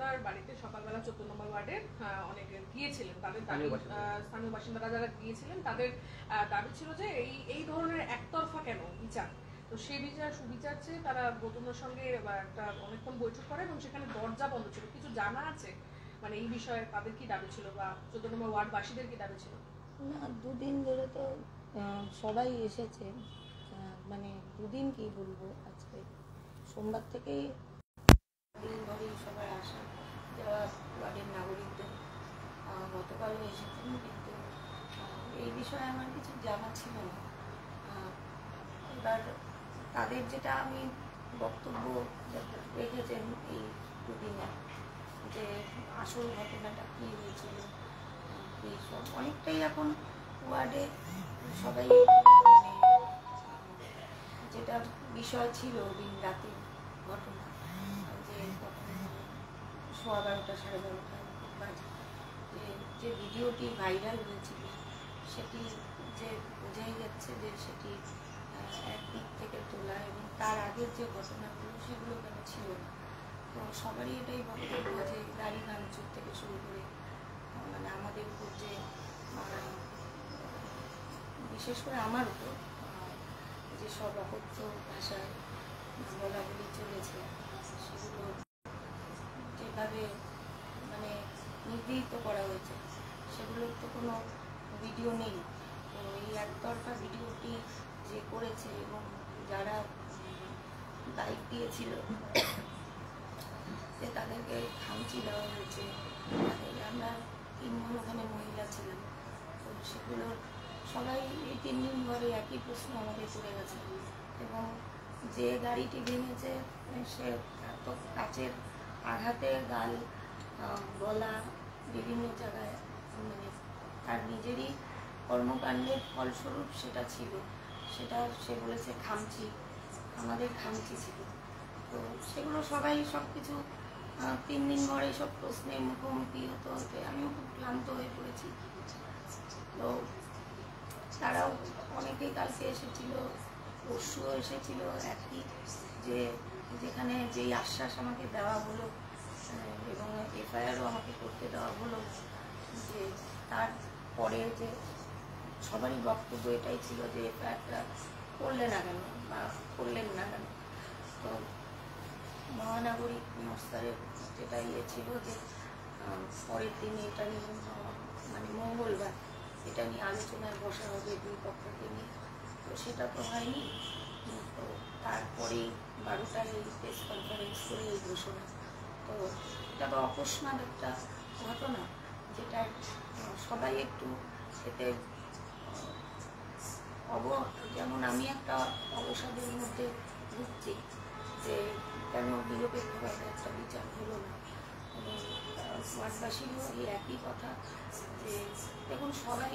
শ্রাবণদার বাড়িতে সকালবেলা 14 নম্বর ওয়ার্ডে অনেকে গিয়েছিলেন, তাদের স্থানীয় বাসিন্দারা যারা গিয়েছিলেন তাদের দাবি ছিল যে এই ধরনের একতরফা কেন বিচার। তো সেই সুবিচার চেয়ে তারা গৌতমের সঙ্গে একটা অনেকক্ষণ বৈঠক করে এবং সেখানে দরজা বন্ধ ছিল। কিছু জানা আছে মানে এই বিষয়ে তাদের কি দাবি ছিল বা 14 নম্বর ওয়ার্ডবাসীদের কি দাবি ছিল? না, দুদিন ধরে তো সবাই এসেছে, মানে দুদিন কি বলবো, আজকে সোমবার থেকেই দিন ধরেই সবাই আসে যারা ওয়ার্ডের নাগরিকদের। গতকালও এসেছেন, কিন্তু এই বিষয়ে আমার কিছু জানা ছিল না। এবার তাদের যেটা আমি বক্তব্য রেখেছেন এই দুদিনে, যে আসল ঘটনাটা কী হয়েছিল এইসব অনেকটাই এখন ওয়ার্ডে সবাই মানে যেটা বিষয় ছিল দিন রাতের ঘটনা, যে 11:15 সাড়ে 12টা বাজে যে ভিডিওটি ভাইরাল হয়েছিল, সেটি যে বোঝাই যাচ্ছে যে সেটি একদিক থেকে তোলা, এবং তার আগের যে ঘটনাগুলো সেগুলো কেন ছিল না। তো সবারই এটাই বক্তব্য যে গাড়ি ভাঙচুর থেকে শুরু করে মানে আমাদের উপর যে বিশেষ করে আমার উপর যে সব অকথ্য ভাষায় বলাবলি চলেছে, সেগুলো যেভাবে মানে নিগৃহীত করা হয়েছে সেগুলোর তো কোনো ভিডিও নেই। তো এই একতরফা ভিডিওটি যে করেছে এবং যারা বাইক দিয়েছিল যে তাদেরকে খামচি দেওয়া হয়েছে, আমরা 3 জন ওখানে মহিলা ছিলাম। তো সেগুলো সবাই এই 3 দিন ধরে একই প্রশ্ন আমাদের করে গেছে, এবং যে গাড়িটি ভেঙেছে সে এত কাচের আঘাতে গাল গলা বিভিন্ন জায়গায় মানে তার নিজেরই কর্মকাণ্ডের ফলস্বরূপ সেটা ছিল, সেটা সে বলেছে খামচি, আমাদের খামচি ছিল। তো সেগুলো সবাই সব কিছু 3 দিন ধরে সব প্রশ্নের মুখোমুখি হতে হতে আমিও খুব ক্লান্ত হয়ে পড়েছি। তো তারাও অনেকেই কালকে এসেছিল, পরশুও এসেছিল, একই যে যেখানে যেই আশ্বাস আমাকে দেওয়া হলো এবং এফআইআরও আমাকে করতে দেওয়া হলো, যে তারপরে যে সবারই বক্তব্য এটাই ছিল যে এফআইআরটা করলে না কেন বা করলেন না কেন। তো মহানাগরিক মস্তারের যেটা ছিল যে পরের দিনে এটা নিয়ে মানে মঙ্গলবার এটা নিয়ে আলোচনায় বসা হবে 2 পক্ষকে নিয়ে, তো সেটা তো হয়নি। তো তারপরেই 12টায় এই প্রেস কনফারেন্স করে এই ঘোষণা। তো এটা তো অকস্মাৎ একটা ঘটনা, যেটা সবাই একটু এতে যেমন আমি একটা অবসাদের মধ্যে ভুগছি যে কেন নিরপেক্ষভাবে একটা বিচার হলো না, এবং ওয়ার্ডবাসীরও এই একই কথা যে দেখুন সবাই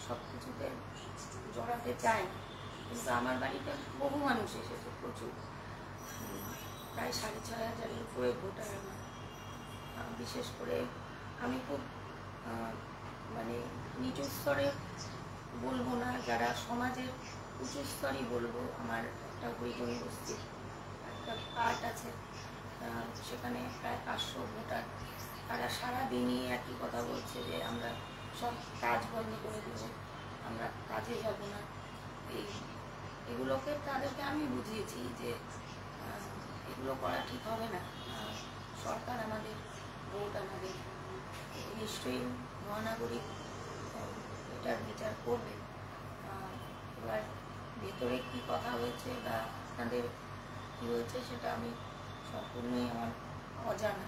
সব কিছুতে জড়াতে চায় না, কিন্তু আমার বাড়িতে বহু মানুষ এসেছে, প্রচুর, প্রায় 6,500-এর উপরে ভোটার আমার। বিশেষ করে আমি খুব মানে নিচু স্তরে বলবো না, যারা সমাজের উঁচু স্তরই বলবো। আমার একটা হরিগঞ্জ বস্তির একটা পার্ট আছে, সেখানে প্রায় 500 ভোটার, তারা সারাদিনই একই কথা বলছে যে আমরা সব কাজ বন্ধ করে দেবো, আমরা কাজে যাব না। এগুলোকে তাদেরকে আমি বুঝিয়েছি যে এগুলো করা ঠিক হবে না, সরকার আমাদের, ভোট আমাদের, নিশ্চয়ই মহানাগরিক এটার বিচার করবে। এবার ভেতরে কী কথা হয়েছে বা আপনাদের কী হয়েছে সেটা আমি সম্পূর্ণই আমার অজানা।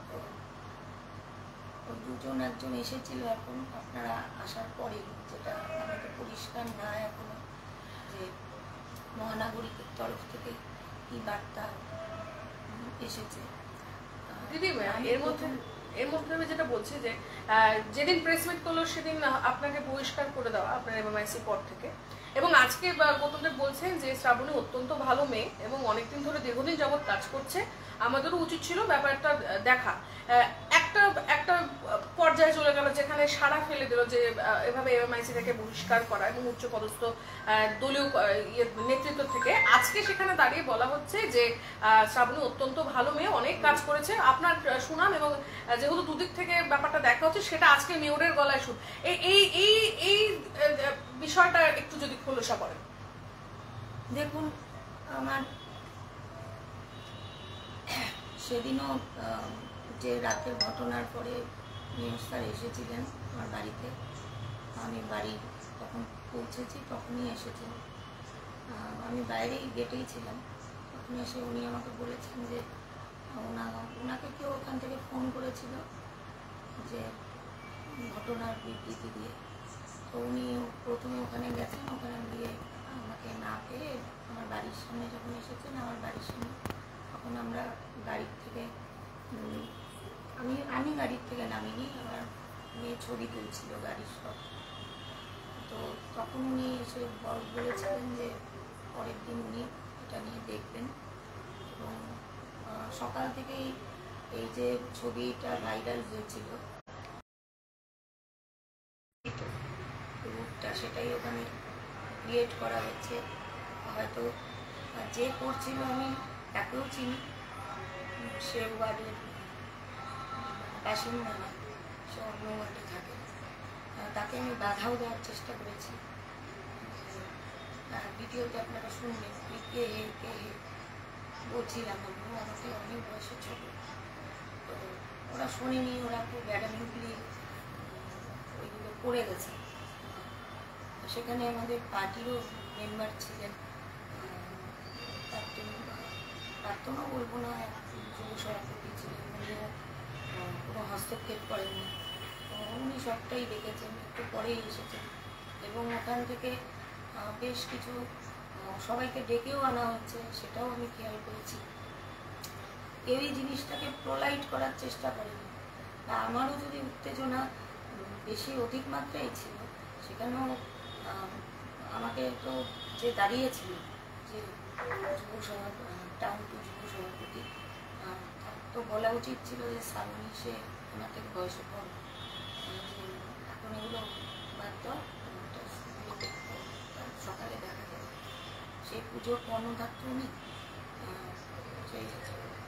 তো 2জন একজন এসেছিল এখন আপনারা আসার পরে, যেটা আমাদের পরিষ্কার না এখনো যে মহানাগরিকের তরফ থেকে কী বার্তা এসেছে। দিদি এর মধ্যে আমি যেটা বলছি যে যেদিন প্রেস মিট করলো সেদিন আপনাকে বহিষ্কার করে দেওয়া আপনার এমএমআইসি পদ থেকে, এবং আজকে গৌতমদেব বলছেন যে শ্রাবণী অত্যন্ত ভালো মেয়ে এবং অনেকদিন ধরে দীর্ঘদিন যাবৎ কাজ করছে, আমাদেরও উচিত ছিল ব্যাপারটা দেখা। একটা একটা পর্যায়ে চলে গেল যেখানে সারা ফেলে দিল যে এভাবে এমআইসি থেকে বহিষ্কার করা এবং উচ্চপদস্থ দলীয় নেতৃত্ব থেকে। আজকে সেখানে দাঁড়িয়ে বলা হচ্ছে যে শ্রাবণী অত্যন্ত ভালো মেয়ে, অনেক কাজ করেছে, আপনার সুনাম, এবং যেহেতু দুদিক থেকে ব্যাপারটা দেখা হচ্ছে সেটা আজকে মেয়রের গলায় শুন। এই এই এই বিষয়টা একটু যদি খোলসা করেন। দেখুন, আমার সেদিনও যে রাতের ঘটনার পরে মেয়র স্যার এসেছিলেন আমার বাড়িতে, আমি বাড়ি তখন পৌঁছেছি, তখনই এসেছেন। আমি বাইরেই গেটেই ছিলাম, তখন এসে উনি আমাকে বলেছেন যে ওনাকে কেউ ওখান থেকে ফোন করেছিল যে ঘটনার বিবৃতি দিয়ে। তো উনি প্রথমে ওখানে গেছেন, ওখানে গিয়ে আমাকে না পেয়ে আমার বাড়ির সামনে যখন এসেছেন, আমার বাড়ির সামনে তখন আমরা গাড়ির থেকে আমি গাড়ির থেকে নামিনি, আমার মেয়ে ছবি তুলছিল গাড়ির সব। তো তখন উনি এসে বলেছিলেন যে পরের দিন উনি এটা নিয়ে দেখবেন, এবং সকাল থেকেই এই যে ছবিটা ভাইরাল হয়েছিল রূপটা, সেটাই ওখানে ক্রিয়েট করা হচ্ছে। হয়তো যে করছিল আমি তাকেও চিনি, সে ওয়ার্ডের বাসিন্দা না, সে অন্য ওয়ার্ডে থাকে। তাকে আমি বাধাও দেওয়ার চেষ্টা করেছি। ভিডিওতে আপনারা শুনবেন কে হে কে হে বলছিলাম, আমাকে অনেক বয়সের ছোট। তো ওরা শোনেনি, ওরা খুব অ্যাডামেন্টলি ওইগুলো করে গেছে। সেখানে আমাদের পার্টিরও মেম্বার ছিলেন, প্রার্থনা বলবো না, যুব সভাপতি ছিলেন, উনিও কোনো হস্তক্ষেপ করেননি। উনি সবটাই দেখেছেন, একটু পরেই এসেছেন, এবং ওখান থেকে বেশ কিছু সবাইকে ডেকেও আনা হচ্ছে, সেটাও আমি খেয়াল করেছি। কেউই জিনিসটাকে প্রোলাইট করার চেষ্টা করেনি। তা আমারও যদি উত্তেজনা বেশি অধিক মাত্রায় ছিল, সেখানেও আমাকে তো যে দাঁড়িয়েছিল, যে টাউন টু যুব সভাপতি, তো বলা উচিত ছিল যে শ্রাবণী সে আমার থেকে বয়সে কম, এখন এগুলো বাদ দাও, সকালে দেখা যাবে। সেই পুজোর কর্ণধাত্র উনি, সেই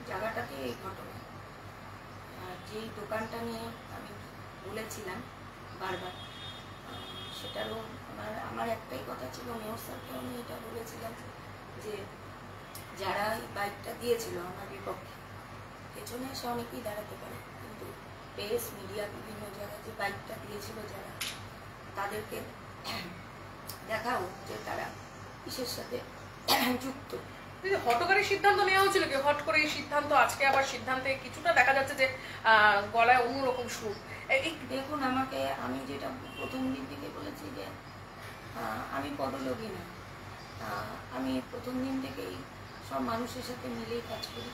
জায়গাটাতে এই ঘটনা। যেই দোকানটা নিয়ে আমি বলেছিলাম বারবার, সেটারও আমার একটাই কথা ছিল, মেয়র স্যারকে আমি এটা বলেছিলাম যে যারা এই বাইকটা দিয়েছিল আমার বিপক্ষে, পেছনে এসে অনেকেই দাঁড়াতে পারে, কিন্তু প্রেস মিডিয়া বিভিন্ন জায়গায় যে বাইকটা দিয়েছিল যারা, তাদেরকে দেখাও যে তারা কিসের সাথে যুক্ত। হটকারী সিদ্ধান্ত নেওয়া হয়েছিল কি? হট করে এই সিদ্ধান্ত, আজকে আবার সিদ্ধান্তে কিছুটা দেখা যাচ্ছে যে গলায় অন্যরকম সুর। দেখুন, আমি যেটা প্রথম দিন থেকে বলেছি যে আমি পদলোভী না, আমি প্রথম দিন থেকেই সব মানুষের সাথে মিলেই কাজ করি,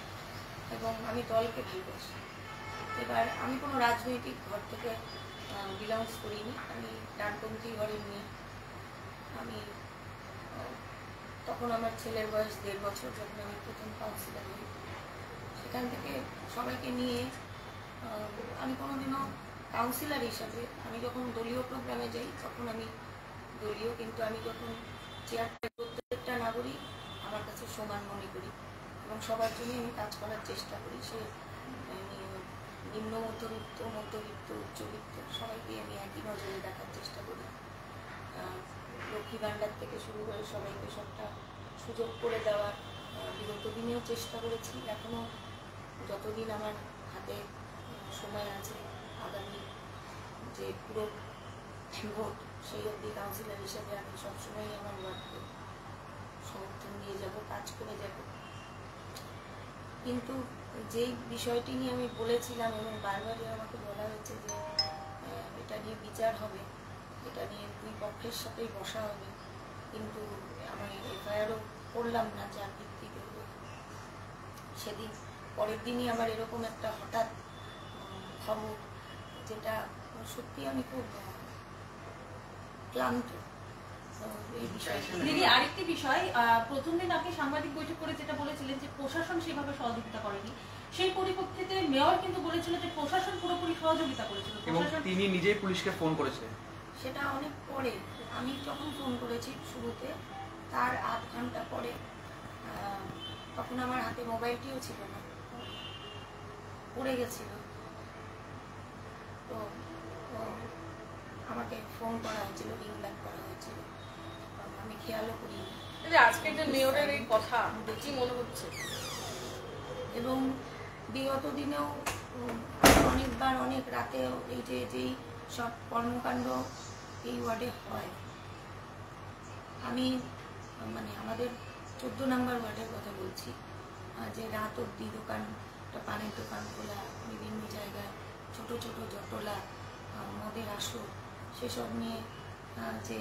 এবং আমি দলকে ভালোবাসি। এবার আমি কোনো রাজনৈতিক ঘর থেকে বিলংস করিনি, আমি ডানপন্থী ঘরের মেয়ে। আমি তখন আমার ছেলের বয়স 1.5 বছর, যখন আমি প্রথম কাউন্সিলর হই, সেখান থেকে সবাইকে নিয়ে আমি কোনোদিনও কাউন্সিলর হিসাবে, আমি যখন দলীয় প্রোগ্রামে যাই তখন আমি দলীয়, কিন্তু আমি যখন চেয়ারটা, প্রত্যেকটা নাগরিক আমার কাছে সমান মনে করি, এবং সবার জন্য আমি কাজ করার চেষ্টা করি। সে নিম্ন মধ্যবিত্ত, মধ্যবিত্ত, উচ্চবিত্ত, সবাইকে আমি একই নজরে দেখার চেষ্টা করি। লক্ষ্মী ভাণ্ডার থেকে শুরু করে সবাইকে সবটা সুযোগ করে দেওয়ার বিগত দিনেও চেষ্টা করেছি, এখনও যতদিন আমার হাতে সময় আছে, আগামী যে পুরো ভোট সেই অবধি কাউন্সিলর হিসেবে আমি সবসময়ই আমার ওয়ার্ডকে সমর্থন দিয়ে যাব, কাজ করে যাব। কিন্তু যেই বিষয়টি নিয়ে আমি বলেছিলাম, এবং বারবারই আমাকে বলা হয়েছে যে এটা নিয়ে বিচার হবে, এটা নিয়ে দুই পক্ষের সাথেই বসা হবে, কিন্তু আমি এফআইআরও করলাম না যার ভিত্তিতে। সেদিন পরের দিনই আবার এরকম একটা হঠাৎ খবর, যেটা সত্যি আমি খুব ক্লান্ত এই বিষয়টা। দিদি, আরেকটি বিষয়, প্রথম দিন আপনি সাংবাদিক বৈঠক করে যেটা বলেছিলেন যে প্রশাসন সেভাবে সহযোগিতা করেনি, সেই পরিপ্রেক্ষিতে মেয়র কিন্তু বলেছিল যে প্রশাসন পুরোপুরি সহযোগিতা করেছিল এবং তিনি নিজেই পুলিশকে ফোন করেছে। সেটা অনেক পরে, আমি যখন ফোন করেছি শুরুতে তার আধ ঘন্টা পরে, তখন আমার হাতে মোবাইলটিও ছিল না, পড়ে গেছিল। তো আমাকে ফোন করা হয়েছিল, রিং ব্যাক করা হয়েছিল, আমি খেয়ালও করিনি। আজকে যে মেয়রের এই কথা কি মনে হচ্ছে? এবং বিগত দিনেও অনেকবার অনেক রাতেও এই যেই সব কর্মকাণ্ড এই ওয়ার্ডে হয়, আমি মানে আমাদের 14 নম্বর ওয়ার্ডের কথা বলছি, যে রাত অবধি দোকানটা, পানের দোকান খোলা, বিভিন্ন জায়গায় ছোট ছোট জটলা, মদের আসর, সেসব নিয়ে যে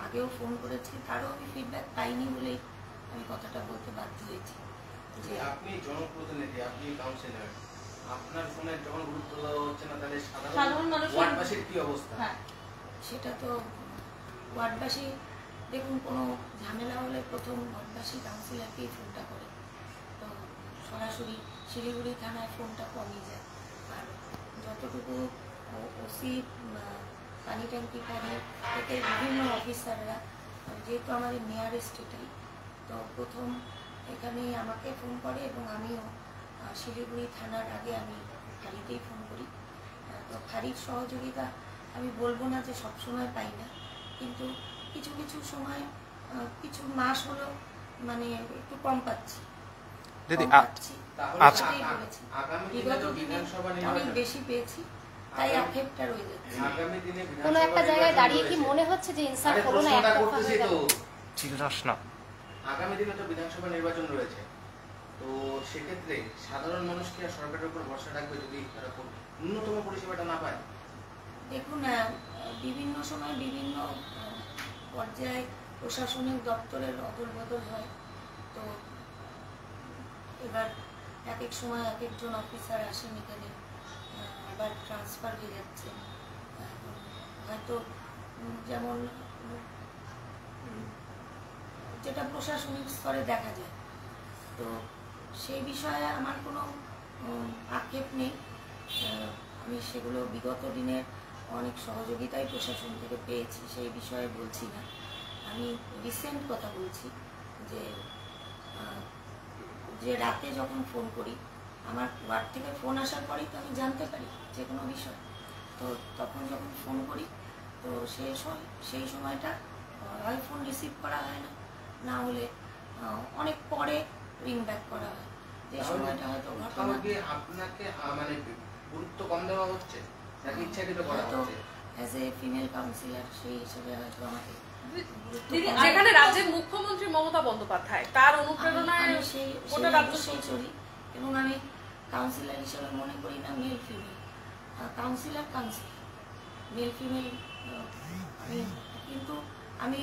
আগেও ফোন করেছি, তারও আমি ফিডব্যাক পাইনি বলেই আমি কথাটা বলতে বাধ্য হয়েছি। যে আপনি জনপ্রতিনিধি, আপনি কাউন্সিলর, আপনার ফোনে যখন গুরুত্ব দেওয়া হচ্ছে না, তাহলে সাধারণ ওয়ার্ডবাসীর কি অবস্থা? সেটা তো ওয়ার্ডবাসী, দেখুন কোনো ঝামেলা হলে প্রথম ওয়ার্ডবাসী কাউন্সিলরকেই ফোনটা করে, তো সরাসরি শিলিগুড়ি থানায় ফোনটা কমই যায়। আর যতটুকু ওসি, পানি ট্যাঙ্কি পানি থেকে বিভিন্ন অফিসাররা, যেহেতু আমাদের নিয়ারেস্ট এটাই, তো প্রথম এখানেই আমাকে ফোন করে এবং আমিও শিলিগুড়ি থানার আগে আমি ফাঁড়িতেই ফোন করি। তো ফাঁড়ির সহযোগিতা আমি বলবো না যে সবসময় পাই না, কিন্তু কিছু কিছু সময়, কিছু মাস হলো মানে একটু কম পাচ্ছি। অনেক বেশি পেয়েছি, তাই আক্ষেপটা রয়ে যাচ্ছে। কোনো একটা জায়গায় দাঁড়িয়ে কি মনে হচ্ছে যে ইনসাফ হলো না, একতরফা হয়ে গেল? আগামী দিনে তো বিধানসভা নির্বাচন রয়েছে, তো সেক্ষেত্রে সাধারণ মানুষ কি আর সরকারের উপর ভরসা রাখবে যদি তারা ন্যূনতম পরিষেবাটা না পায়? দেখুন, বিভিন্ন সময় বিভিন্ন পর্যায়ে প্রশাসনিক দপ্তরের অদল বদল হয়, তো এবার এক এক সময় এক একজন অফিসার আসেন এখানে, আবার ট্রান্সফার হয়ে যাচ্ছে, হয়তো যেমন যেটা প্রশাসনিক স্তরে দেখা যায়। তো সেই বিষয়ে আমার কোনো আক্ষেপ নেই, আমি সেগুলো বিগত দিনের অনেক সহযোগিতাই প্রশাসন থেকে পেয়েছি, সেই বিষয়ে বলছি না। আমি রিসেন্ট কথা বলছি, যে রাতে যখন ফোন করি, আমার ওয়ার্ড থেকে ফোন আসার পরেই তো আমি জানতে পারি যে কোনো বিষয়, তো তখন যখন ফোন করি, তো সেই সময়টা হয় ফোন রিসিভ করা হয় না, না হলে অনেক পরে রিং ব্যাক করা হয়, যে সময়টা হয়তো ঘটনা আপনাকে মানে গুরুত্ব কম দেওয়া হচ্ছে নাকি ইচ্ছাকৃত করা হচ্ছে? অ্যাজ এ ফিমেল কাউন্সিলর সেই হিসেবে হয়তো আমাকে যেখানে রাজ্যের মুখ্যমন্ত্রী মমতা বন্দ্যোপাধ্যায়, তার অনুপ্রেরণায় গোটা রাজ্য সেই চলি, এবং আমি কাউন্সিলর হিসেবে মনে করি না male female, councillor male female. কিন্তু আমি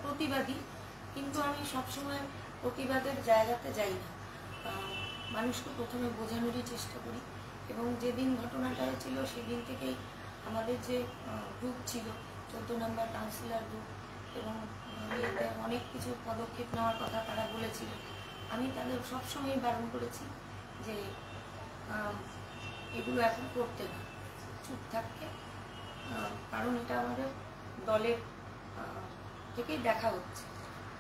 প্রতিবাদী, কিন্তু আমি সবসময় প্রতিবাদের জায়গাতে যাই না, মানুষকে প্রথমে বোঝানোরই চেষ্টা করি। এবং যেদিন ঘটনাটা হয়েছিল সেদিন থেকেই আমাদের যে গ্রুপ ছিল 14 নম্বর কাউন্সিলর গ্রুপ, এবং অনেক কিছু পদক্ষেপ নেওয়ার কথা তারা বলেছিল, আমি তাদের সবসময় বারণ করেছি যে এগুলো এখন করতে না, চুপ থাকতে, কারণ এটা আমাদের দলের থেকেই দেখা হচ্ছে।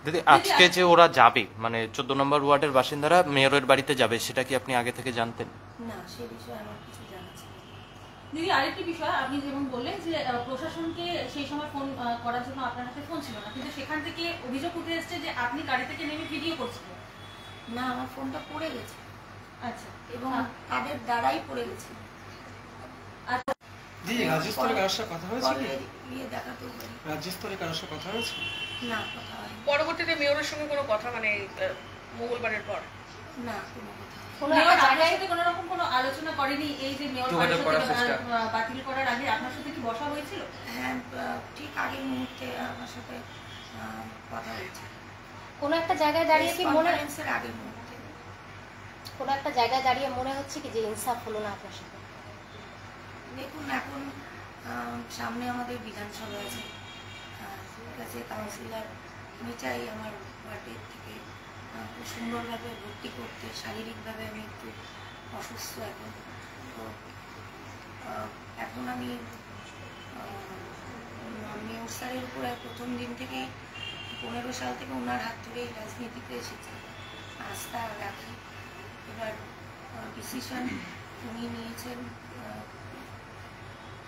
দিদি, আজকে যে ওরা যাবে, মানে 14 নম্বর ওয়ার্ডের বাসিন্দারা মেয়রের বাড়িতে যাবে, সেটা কি আপনি আগে থেকে জানতেন? না, সে বিষয়ে আমার কিছু জানা ছিল না। দিদি, আরেকটি বিষয়, আপনি যেমন বললেন যে প্রশাসনকে সেই সময় ফোন করার জন্য আপনার হাতে ফোন ছিল না, কিন্তু সেখান থেকে অভিযোগ উঠে এসেছে যে আপনি গাড়ি থেকে নেমে ভিডিও করছিলেন। না, আমার ফোনটা পড়ে গেছে। আচ্ছা, এবং তাদের দ্বারাই পড়ে গেছে। আচ্ছা দিদি, রাজ্য স্তরে কারোর সাথে কথা হয়েছে? দেখাতেও পারি। রাজ্য স্তরে কারোর সাথে কথা হয়েছে? না, কথা হয়নি। পরবর্তীতে মেয়রের সঙ্গে কোনো কথা, মানে মঙ্গলবারের পর? না, কোনো কথা হয়নি। মেয়র আপনার সাথে কোনো রকম কোনো আলোচনা করেনি? এই যে মেয়র বাতিল করার আগে আপনার সাথে কি বসা হয়েছিল? হ্যাঁ, ঠিক আগের মুহূর্তে আমার সাথে কথা হয়েছে। কোনো একটা জায়গায় দাঁড়িয়ে কি মনে, আগের মুহূর্তে কোনো একটা জায়গায় দাঁড়িয়ে মনে হচ্ছে কি যে ইনসাফ হলো না আপনার সাথে? দেখুন, এখন সামনে আমাদের বিধানসভা আছে, ঠিক আছে, কাউন্সিলর আমি চাই আমার ওয়ার্ডের থেকে খুব সুন্দরভাবে ভর্তি করতে, শারীরিকভাবে আমি একটু অসুস্থ এখন। তো এখন আমি মেয়র স্যারের উপরে প্রথম দিন থেকে 15 সাল থেকে ওনার হাত ধরেই রাজনীতিতে এসেছি, আস্থা রাখি। এবার ডিসিশন উনি নিয়েছেন,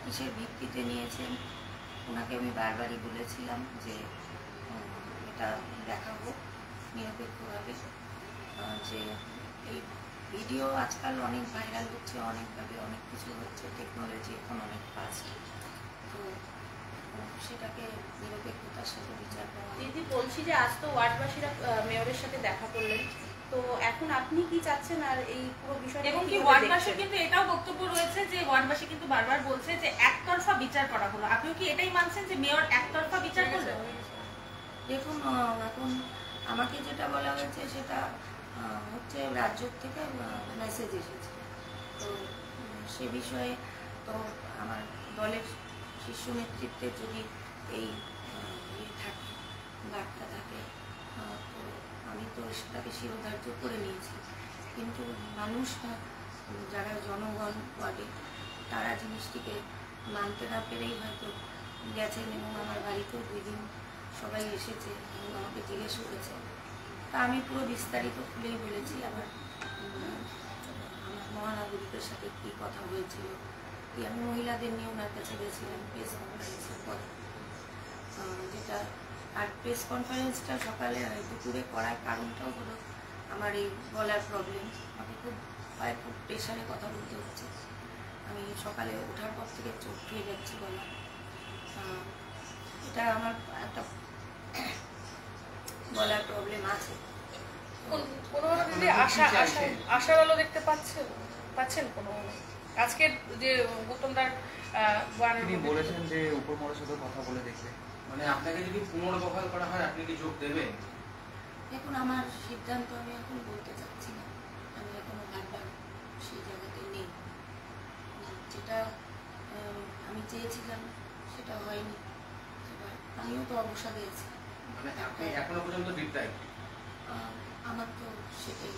কিসের ভিত্তিতে নিয়েছেন ওনাকে আমি বারবারই বলেছিলাম যে এটা দেখাবো নিরপেক্ষভাবে, যে এই ভিডিও আজকাল অনেক ভাইরাল হচ্ছে, অনেকভাবে অনেক কিছু হচ্ছে, টেকনোলজি এখন অনেক ফাস্ট, তো সেটাকে নিরপেক্ষতার সাথে বিচার করা। দিদি বলছি যে আজ তো ওয়ার্ডবাসীরা মেয়রের সাথে দেখা করলেন, তো এখন আপনি কি চাচ্ছেন আর এই পুরো বিষয়টা? এবং কি ওয়ার্ডবাসী কিন্তু এটাও বক্তব্য রয়েছে যে ওয়ার্ডবাসী কিন্তু বারবার বলছে যে একতরফা বিচার করা হলো, আপনিও কি এটাই মানছেন যে মেয়র একতরফা বিচার করলেন? দেখুন, এখন আমাকে যেটা বলা হয়েছে সেটা হচ্ছে রাজ্য থেকে মেসেজ এসেছে, তো সে বিষয়ে তো আমার দলের শীর্ষ নেতৃত্বের যদি এই থাকে, বার্তা থাকে, তো আমি তো সেটাকে শিরোধার্য করে নিয়েছি। কিন্তু মানুষ, যারা জনগণ ওয়ার্ডে, তারা জিনিসটিকে মানতে না পেরেই হয়তো গেছেন, এবং আমার বাড়িতেও 2 দিন সবাই এসেছে এবং আমাকে জিজ্ঞেস করেছে। তা আমি পুরো বিস্তারিত খুলেই বলেছি। আবার আমার মহানাগরিকের সাথে কী কথা হয়েছিল, কি আমি মহিলাদের নিয়ে ওনার কাছে গেছিলাম প্রেস কনফারেন্সের পরে, যেটা আর প্রেস কনফারেন্সটা সকালে দুপুরে করার কারণটাও হলো আমার এই গলার প্রবলেম। আমাকে খুব প্রেশারে কথা বলতে হচ্ছে, আমি সকালে ওঠার পর থেকে চোখ ধুয়ে যাচ্ছি গলা, এটা আমার একটা গলার প্রবলেম আছে। কোনোভাবে দিদি আশার আলো দেখতে পাচ্ছেন কোনো? আজকে যে গৌতমদার তিনি বলেছেন যে উপরমহলের সাথে কথা বলে দেখবে, মানে আপনাকে যদি পুনর্বহাল করা হয় আপনি কি যোগ দেবেন? দেখুন, আমার সিদ্ধান্ত আমি এখন বলতে চাচ্ছি না, আমি এখনো ভাববার সেই জায়গাতে নেই। যেটা আমি চেয়েছিলাম সেটা হয়নি, এবার আমিও তো অবসাদে আছি। মানে আপনি এখনো পর্যন্ত ডিপ্রাইভড? আমার তো সেটাই